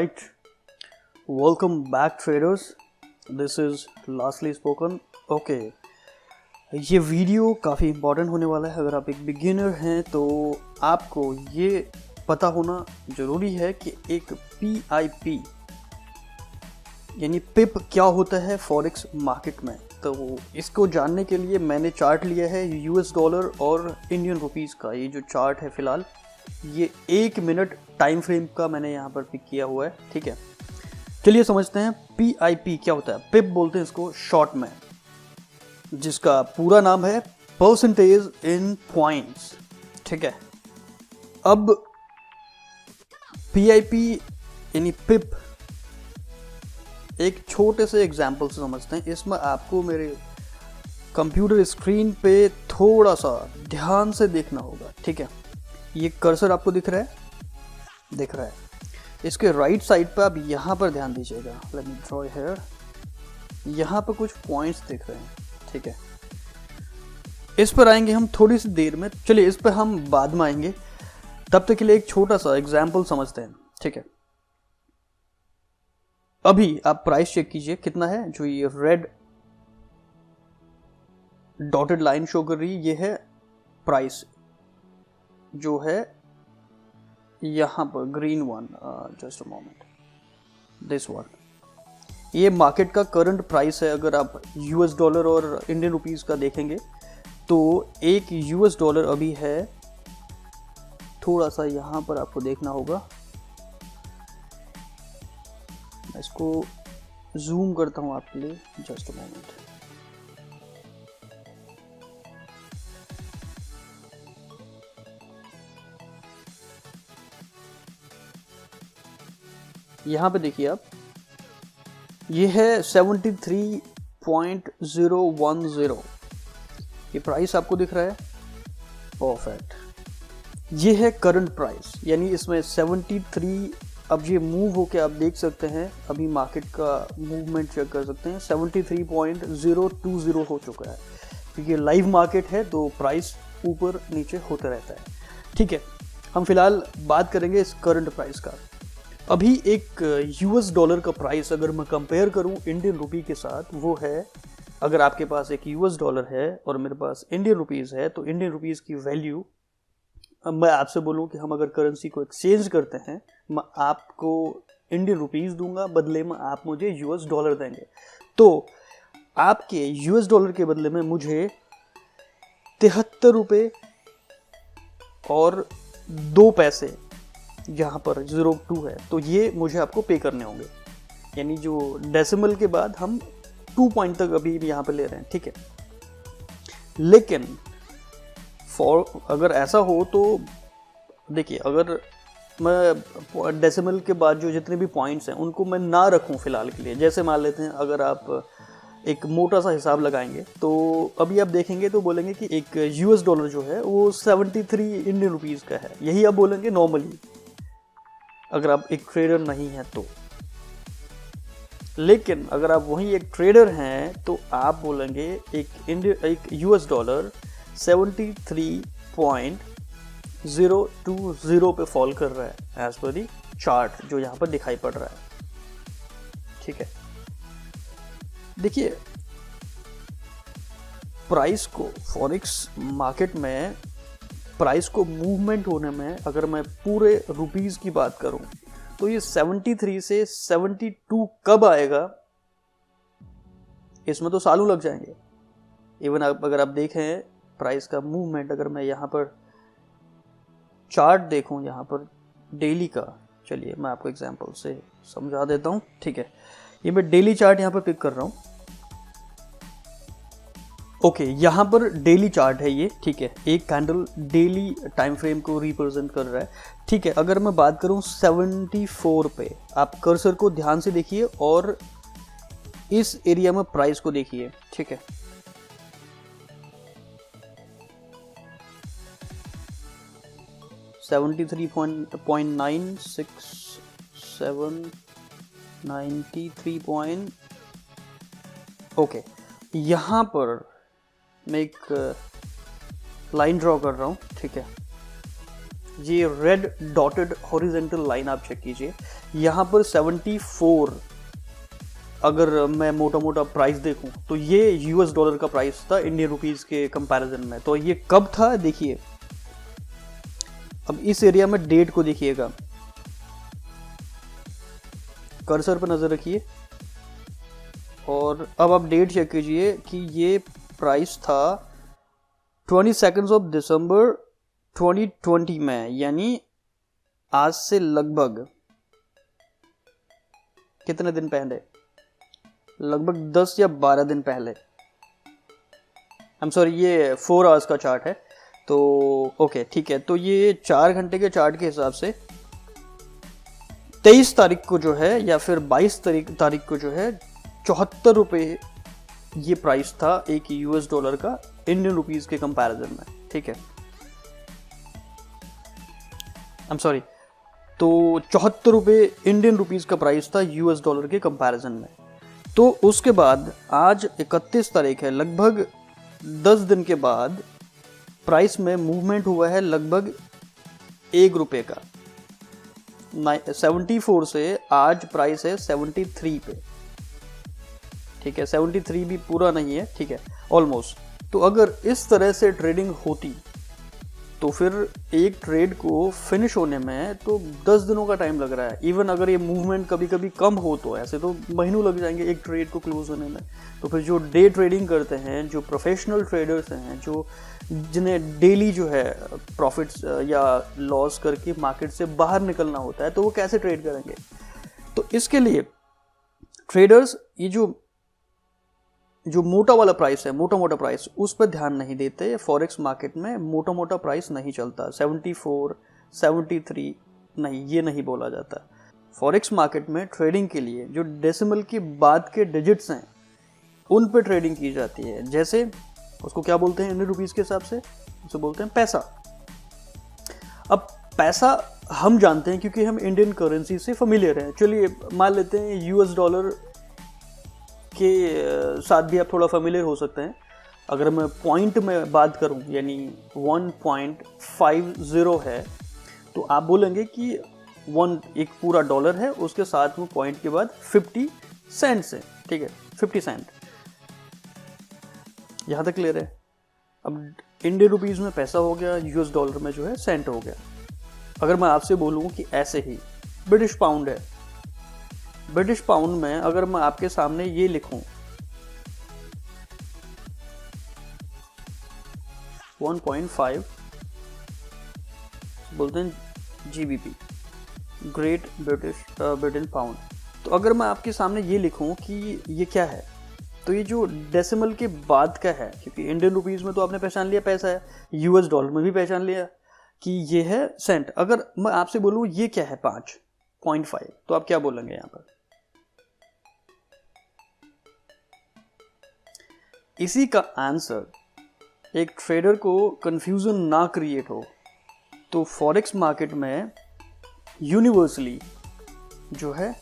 Alright, welcome back traders. This is Lastly Spoken. Okay, ये video काफ़ी important होने वाला है। अगर आप एक बिगिनर हैं तो आपको ये पता होना ज़रूरी है कि एक PIP यानी पिप क्या होता है फॉरेक्स मार्केट में। तो इसको जानने के लिए मैंने चार्ट लिया है US डॉलर और इंडियन रुपीज़ का। ये जो चार्ट है फ़िलहाल ये 1 मिनट टाइम फ्रेम का मैंने यहाँ पर पिक किया हुआ है। ठीक है, चलिए समझते हैं PIP क्या होता है। पिप बोलते हैं इसको शॉर्ट में, जिसका पूरा नाम है परसेंटेज इन पॉइंट्स। ठीक है, अब PIP यानी पिप एक छोटे से एग्जाम्पल से समझते हैं। इसमें आपको मेरे कंप्यूटर स्क्रीन पे थोड़ा सा ध्यान से देखना होगा। ठीक है, ये कर्सर आपको दिख रहा है, दिख रहा है। इसके राइट साइड पर आप यहाँ पर ध्यान दीजिएगा। Let me draw here. यहाँ पर कुछ पॉइंट्स दिख रहे हैं। ठीक है, इस पर आएंगे हम थोड़ी सी देर में। चलिए इस पर हम बाद में आएंगे, तब तक के लिए एक छोटा सा एग्जाम्पल समझते हैं। ठीक है, अभी आप प्राइस चेक कीजिए कितना है। जो ये रेड डॉटेड लाइन शो कर रही है ये है प्राइस, जो है यहाँ पर green one. Just a moment, this one, ये मार्केट का करंट प्राइस है। अगर आप US डॉलर और इंडियन रुपीस का देखेंगे तो एक US डॉलर अभी है, थोड़ा सा यहाँ पर आपको देखना होगा। मैं इसको जूम करता हूँ आपके लिए, जस्ट अ मोमेंट। यहाँ पे देखिए आप, ये है 73.010। ये प्राइस आपको दिख रहा है, परफेक्ट। ये है करंट प्राइस, यानी इसमें 73। अब ये मूव होके आप देख सकते हैं, अभी मार्केट का मूवमेंट चेक कर सकते हैं। 73.020 हो चुका है, क्योंकि लाइव मार्केट है तो प्राइस ऊपर नीचे होता रहता है। ठीक है, हम फिलहाल बात करेंगे इस करंट प्राइस का। अभी एक US डॉलर का प्राइस अगर मैं कंपेयर करूं इंडियन रुपी के साथ, वो है, अगर आपके पास एक US डॉलर है और मेरे पास इंडियन रुपीज़ है, तो इंडियन रुपीज़ की वैल्यू, अब मैं आपसे बोलूं कि हम अगर करेंसी को एक्सचेंज करते हैं, मैं आपको इंडियन रुपीज़ दूंगा, बदले में आप मुझे US डॉलर देंगे। तो आपके US डॉलर के बदले में मुझे 73 रुपये और 2 पैसे, यहाँ पर 02 है, तो ये मुझे आपको पे करने होंगे। यानी जो डेसिमल के बाद हम 2 पॉइंट तक अभी यहाँ पे ले रहे हैं। ठीक है, लेकिन अगर ऐसा हो तो देखिए, अगर मैं डेसिमल के बाद जो जितने भी पॉइंट्स हैं उनको मैं ना रखूं फिलहाल के लिए, जैसे मान लेते हैं अगर आप एक मोटा सा हिसाब लगाएंगे तो अभी आप देखेंगे तो बोलेंगे कि एक US डॉलर जो है वो 73 इंडियन रुपीज़ का है, यही आप बोलेंगे नॉर्मली, अगर आप एक ट्रेडर नहीं हैं तो। लेकिन अगर आप वहीं एक ट्रेडर हैं तो आप बोलेंगे एक US डॉलर 73.020 पे फॉल कर रहा है एज पर दी चार्ट जो यहाँ पर दिखाई पड़ रहा है। ठीक है, देखिए प्राइस को फॉरेक्स मार्केट में, प्राइस को मूवमेंट होने में, अगर मैं पूरे रुपीस की बात करूं तो ये 73 से 72 कब आएगा, इसमें तो सालों लग जाएंगे। इवन अगर आप देखें प्राइस का मूवमेंट, अगर मैं यहाँ पर चार्ट देखूं, यहाँ पर डेली का, चलिए मैं आपको एग्जांपल से समझा देता हूँ। ठीक है, ये मैं डेली चार्ट यहाँ पर पिक कर रहा हूँ। ओके, यहाँ पर डेली चार्ट है ये। ठीक है, एक कैंडल डेली टाइम फ्रेम को रिप्रेजेंट कर रहा है। ठीक है, अगर मैं बात करूँ 74 पे, आप कर्सर को ध्यान से देखिए और इस एरिया में प्राइस को देखिए। ठीक है, ओके, यहाँ पर मैं एक लाइन ड्रॉ कर रहा हूँ। ठीक है, ये रेड डॉटेड हॉरिजॉन्टल लाइन आप चेक कीजिए, यहाँ पर 74, अगर मैं मोटा मोटा प्राइस देखूं तो ये यूएस डॉलर का प्राइस था इंडियन रुपीस के कंपैरिजन में। तो ये कब था देखिए, अब इस एरिया में डेट को देखिएगा, कर्सर पर नजर रखिए और अब आप डेट चेक कीजिए कि ये प्राइस था 22 दिसंबर 2020 में, यानी आज से लगभग कितने दिन पहले, लगभग 10 या 12 दिन पहले। आई एम सॉरी, ये 4 आवर्स का चार्ट है तो ओके ठीक है। तो ये 4 घंटे के चार्ट के हिसाब से 23 तारीख को जो है या फिर 22 तारीख को जो है 74 रुपये ये प्राइस था एक यूएस डॉलर का इंडियन रुपीस के कंपैरिजन में, ठीक है। आई एम सॉरी, तो 74 रुपये इंडियन रुपीस का प्राइस था यूएस डॉलर के कंपैरिजन में। तो उसके बाद आज 31 तारीख है, लगभग 10 दिन के बाद प्राइस में मूवमेंट हुआ है लगभग 1 रुपये का। 74 से आज प्राइस है 73 पे, ठीक है। 73 भी पूरा नहीं है, ठीक है, ऑलमोस्ट। तो अगर इस तरह से ट्रेडिंग होती तो फिर एक ट्रेड को फिनिश होने में तो 10 दिनों का टाइम लग रहा है। इवन अगर ये मूवमेंट कभी कभी कम हो तो ऐसे तो महीनों लग जाएंगे एक ट्रेड को क्लोज होने में। तो फिर जो डे ट्रेडिंग करते हैं, जो प्रोफेशनल ट्रेडर्स हैं, जो जिन्हें डेली जो है प्रॉफिट्स या लॉस करके मार्केट से बाहर निकलना होता है, तो वो कैसे ट्रेड करेंगे? तो इसके लिए ट्रेडर्स ये जो मोटा वाला प्राइस है, मोटा प्राइस, उस पर ध्यान नहीं देते। फॉरेक्स मार्केट में मोटा प्राइस नहीं चलता। 74, 73 नहीं, ये नहीं बोला जाता। फॉरेक्स मार्केट में ट्रेडिंग के लिए जो डेसिमल के बाद के डिजिट्स हैं उन पे ट्रेडिंग की जाती है। जैसे उसको क्या बोलते हैं इंडियन रुपीस के हिसाब से? उसे बोलते हैं पैसा। अब पैसा हम जानते हैं क्योंकि हम इंडियन करेंसी से फेमिलियर हैं। चलिए मान लेते हैं यूएस डॉलर के साथ भी आप थोड़ा फेमिलियर हो सकते हैं। अगर मैं पॉइंट में बात करूं, यानी 1.50 है, तो आप बोलेंगे कि 1 एक पूरा डॉलर है, उसके साथ में पॉइंट के बाद 50 सेंट्स है, ठीक है, 50 सेंट। यहां तक क्लियर है? अब इंडियन रुपीस में पैसा हो गया, यूएस डॉलर में जो है सेंट हो गया। अगर मैं आपसे बोलूं कि ऐसे ही ब्रिटिश पाउंड है, ब्रिटिश पाउंड में अगर मैं आपके सामने ये लिखूं 1.5 बोलते हैं जीबीपी, ग्रेट ब्रिटेन पाउंड। तो अगर मैं आपके सामने ये लिखूं कि ये क्या है, तो ये जो डेसिमल के बाद का है, क्योंकि इंडियन रुपीस में तो आपने पहचान लिया पैसा है, यूएस डॉलर में भी पहचान लिया कि ये है सेंट। अगर मैं आपसे बोलूं ये क्या है 5.5, तो आप क्या बोलेंगे यहां पर? इसी का आंसर, एक ट्रेडर को कंफ्यूजन ना क्रिएट हो, तो फॉरेक्स मार्केट में यूनिवर्सली जो है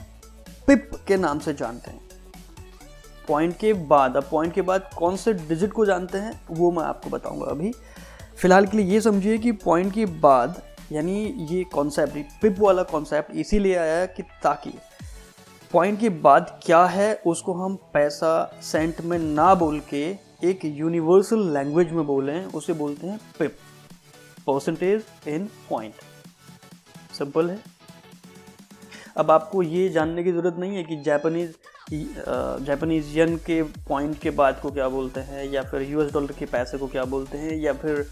पिप के नाम से जानते हैं। पॉइंट के बाद, अब पॉइंट के बाद कौन से डिजिट को जानते हैं वो मैं आपको बताऊंगा। अभी फिलहाल के लिए ये समझिए कि पॉइंट के बाद, यानी ये कॉन्सेप्ट, पिप वाला कॉन्सेप्ट इसीलिए आया कि ताकि पॉइंट के बाद क्या है उसको हम पैसा सेंट में ना बोल के एक यूनिवर्सल लैंग्वेज में बोलें, उसे बोलते हैं पिप, परसेंटेज इन पॉइंट। सिंपल है। अब आपको ये जानने की ज़रूरत नहीं है कि जापानीज येन के पॉइंट के बाद को क्या बोलते हैं, या फिर यूएस डॉलर के पैसे को क्या बोलते हैं, या फिर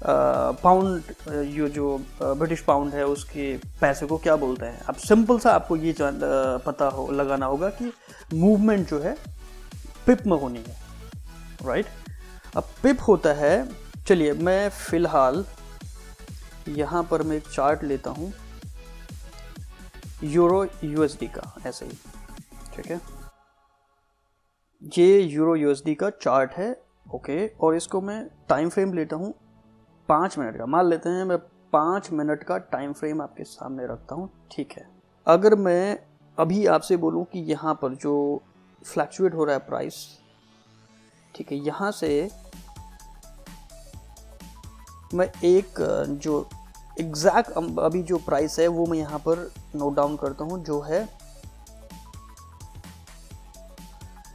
पाउंड, ये जो ब्रिटिश पाउंड है उसके पैसे को क्या बोलते हैं। अब सिंपल सा आपको ये पता लगाना होगा कि मूवमेंट जो है पिप में होनी है, राइट। अब पिप होता है, चलिए मैं फिलहाल यहाँ पर मैं एक चार्ट लेता हूँ यूरो यूएसडी का, ऐसे ही, ठीक है। ये यूरो यूएसडी का चार्ट है, ओके। और इसको मैं टाइम फ्रेम लेता हूँ 5 मिनट का, मान लेते हैं मैं 5 मिनट का टाइम फ्रेम आपके सामने रखता हूँ, ठीक है। अगर मैं अभी आपसे बोलूँ कि यहाँ पर जो फ्लक्चुएट हो रहा है प्राइस, ठीक है, यहाँ से मैं एक जो एग्जैक्ट अभी जो प्राइस है वो मैं यहाँ पर नोट डाउन करता हूँ, जो है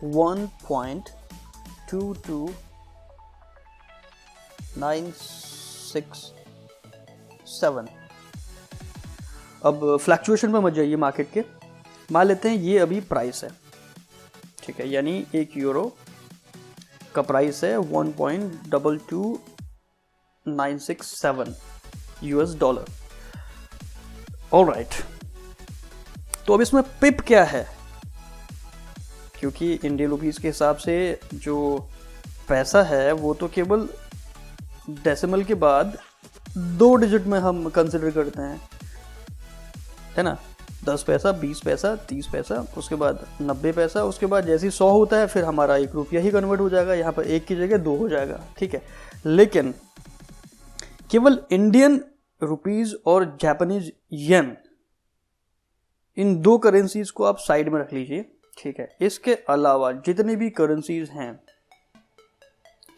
1.22967। अब फ्लैक्चुएशन में मत जाइए मार्केट के, मान लेते हैं ये अभी प्राइस है, ठीक है, यानी 1 यूरो का प्राइस है 1.22967 यूएस डॉलर। ऑलराइट, तो अब इसमें पिप क्या है, क्योंकि इंडियन रुपीस के हिसाब से जो पैसा है वो तो केवल डेसिमल के बाद 2 डिजिट में हम कंसिडर करते हैं, है ना, 10 पैसा, 20 पैसा, 30 पैसा, उसके बाद 90 पैसा, उसके बाद जैसे ही 100 होता है फिर हमारा 1 रुपया ही कन्वर्ट हो जाएगा, यहाँ पर 1 की जगह 2 हो जाएगा, ठीक है। लेकिन केवल इंडियन रुपीस और जापानीज येन, इन 2 करेंसीज को आप साइड में रख लीजिए, ठीक है। इसके अलावा जितने भी करेंसीज हैं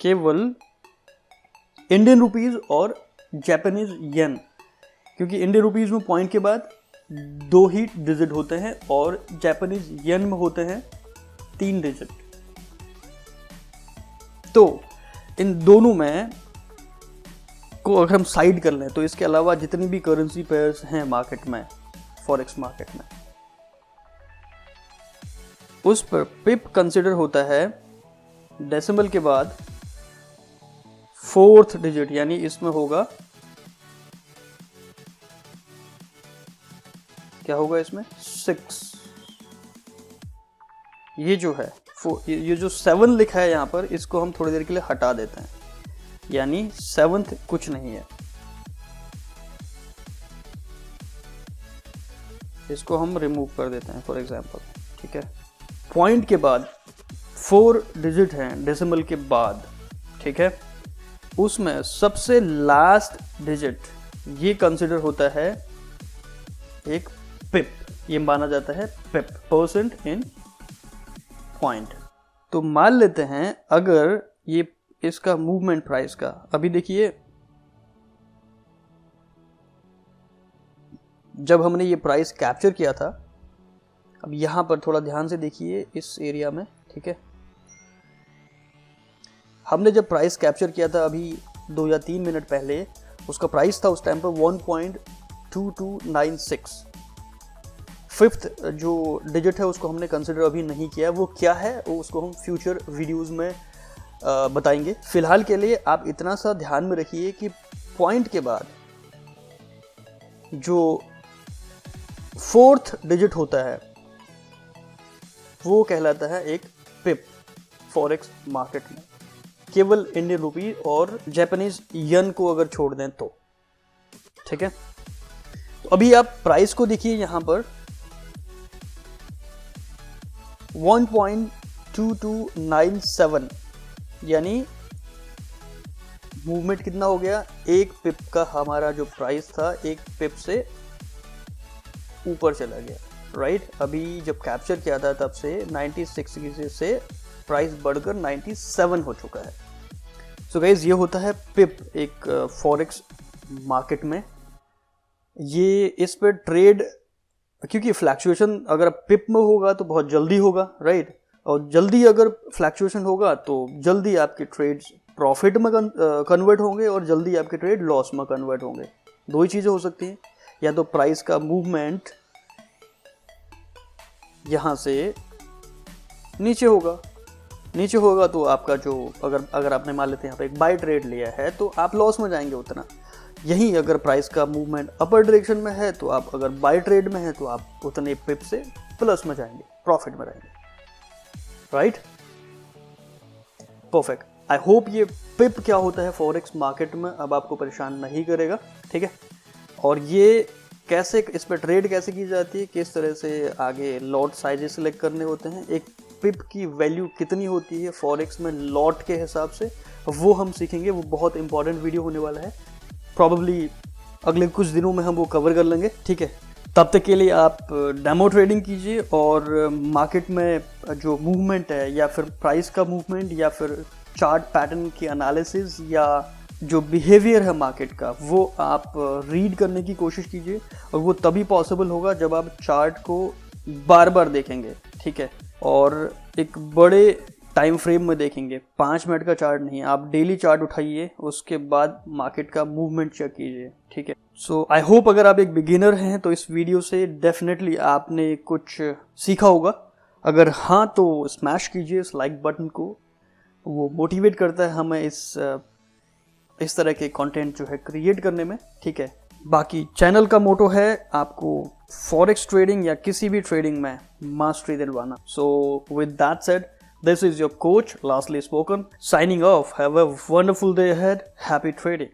केवल इंडियन रुपीस और जापानीज येन, क्योंकि इंडियन रुपीस में पॉइंट के बाद 2 ही डिजिट होते हैं और जापानीज येन में होते हैं 3 डिजिट। तो इन दोनों में को अगर हम साइड कर लें तो इसके अलावा जितनी भी करेंसी पेयर्स हैं मार्केट में, फॉरेक्स मार्केट में, उस पर पिप कंसिडर होता है डेसिमल के बाद 4th डिजिट, यानी इसमें होगा, क्या होगा इसमें, 6। ये जो है ये जो 7 लिखा है यहाँ पर, इसको हम थोड़ी देर के लिए हटा देते हैं, यानी 7th कुछ नहीं है, इसको हम रिमूव कर देते हैं फॉर एग्जांपल, ठीक है। पॉइंट के बाद 4 डिजिट हैं डेसिमल के बाद, ठीक है, उसमें सबसे लास्ट डिजिट ये कंसिडर होता है एक पिप, ये माना जाता है पिप, परसेंट इन पॉइंट। तो मान लेते हैं अगर ये इसका मूवमेंट प्राइस का, अभी देखिए जब हमने ये प्राइस कैप्चर किया था, अब यहां पर थोड़ा ध्यान से देखिए इस एरिया में, ठीक है, हमने जब प्राइस कैप्चर किया था अभी 2 या 3 मिनट पहले, उसका प्राइस था उस टाइम पर 1.2296। 5th जो डिजिट है उसको हमने कंसिडर अभी नहीं किया, वो क्या है वो उसको हम फ्यूचर वीडियोस में बताएंगे। फिलहाल के लिए आप इतना सा ध्यान में रखिए कि पॉइंट के बाद जो 4th डिजिट होता है वो कहलाता है एक पिप फॉरेक्स मार्केट में, केवल इंडियन रुपी और जापानीज येन को अगर छोड़ दें तो, ठीक है। तो अभी आप प्राइस को देखिए यहां पर 1.2297, यानी मूवमेंट कितना हो गया, 1 पिप का हमारा जो प्राइस था 1 पिप से ऊपर चला गया, राइट। अभी जब कैप्चर किया था तब से 96 से प्राइस बढ़कर 97 हो चुका है। सो गाइज ये होता है पिप एक फॉरेक्स मार्केट में। ये इस पर ट्रेड, क्योंकि फ्लैक्चुएशन अगर पिप में होगा तो बहुत जल्दी होगा, राइट, और जल्दी अगर फ्लैक्चुएशन होगा तो जल्दी आपके ट्रेड्स प्रॉफिट में कन्वर्ट होंगे और जल्दी आपके ट्रेड लॉस में कन्वर्ट होंगे। 2 ही चीज़ें हो सकती हैं, या तो प्राइस का मूवमेंट यहाँ से नीचे होगा तो आपका जो अगर आपने मान लेते हैं यहाँ पे एक बाय ट्रेड लिया है तो आप लॉस में जाएंगे उतना। यहीं अगर प्राइस का मूवमेंट अपर डायरेक्शन में है तो आप अगर बाय ट्रेड में है तो आप उतने पिप से प्लस में जाएंगे, प्रॉफिट में रहेंगे, राइट। परफेक्ट। आई होप ये पिप क्या होता है फॉरेक्स मार्केट में अब आपको परेशान नहीं करेगा, ठीक है। और ये कैसे, इस पर ट्रेड कैसे की जाती है, किस तरह से आगे लॉट साइजेस सिलेक्ट करने होते हैं, एक पिप की वैल्यू कितनी होती है फॉरेक्स में लॉट के हिसाब से, वो हम सीखेंगे। वो बहुत इंपॉर्टेंट वीडियो होने वाला है, प्रॉबेबली अगले कुछ दिनों में हम वो कवर कर लेंगे, ठीक है। तब तक के लिए आप डेमो ट्रेडिंग कीजिए और मार्केट में जो मूवमेंट है या फिर प्राइस का मूवमेंट या फिर चार्ट पैटर्न की एनालिसिस या जो बिहेवियर है मार्केट का वो आप रीड करने की कोशिश कीजिए, और वो तभी पॉसिबल होगा जब आप चार्ट को बार बार देखेंगे, ठीक है, और एक बड़े टाइम फ्रेम में देखेंगे। 5 मिनट का चार्ट नहीं, आप डेली चार्ट उठाइए, उसके बाद मार्केट का मूवमेंट चेक कीजिए, ठीक है। सो आई होप अगर आप एक बिगिनर हैं तो इस वीडियो से डेफिनेटली आपने कुछ सीखा होगा। अगर हाँ तो स्मैश कीजिए इस लाइक बटन को, वो मोटिवेट करता है हमें इस तरह के कंटेंट जो है क्रिएट करने में, ठीक है। बाकी चैनल का मोटो है आपको फॉरेक्स ट्रेडिंग या किसी भी ट्रेडिंग में मास्टरी दिलवाना। So with that said, this is your coach Lastly Spoken signing off. Have a wonderful day ahead. Happy trading.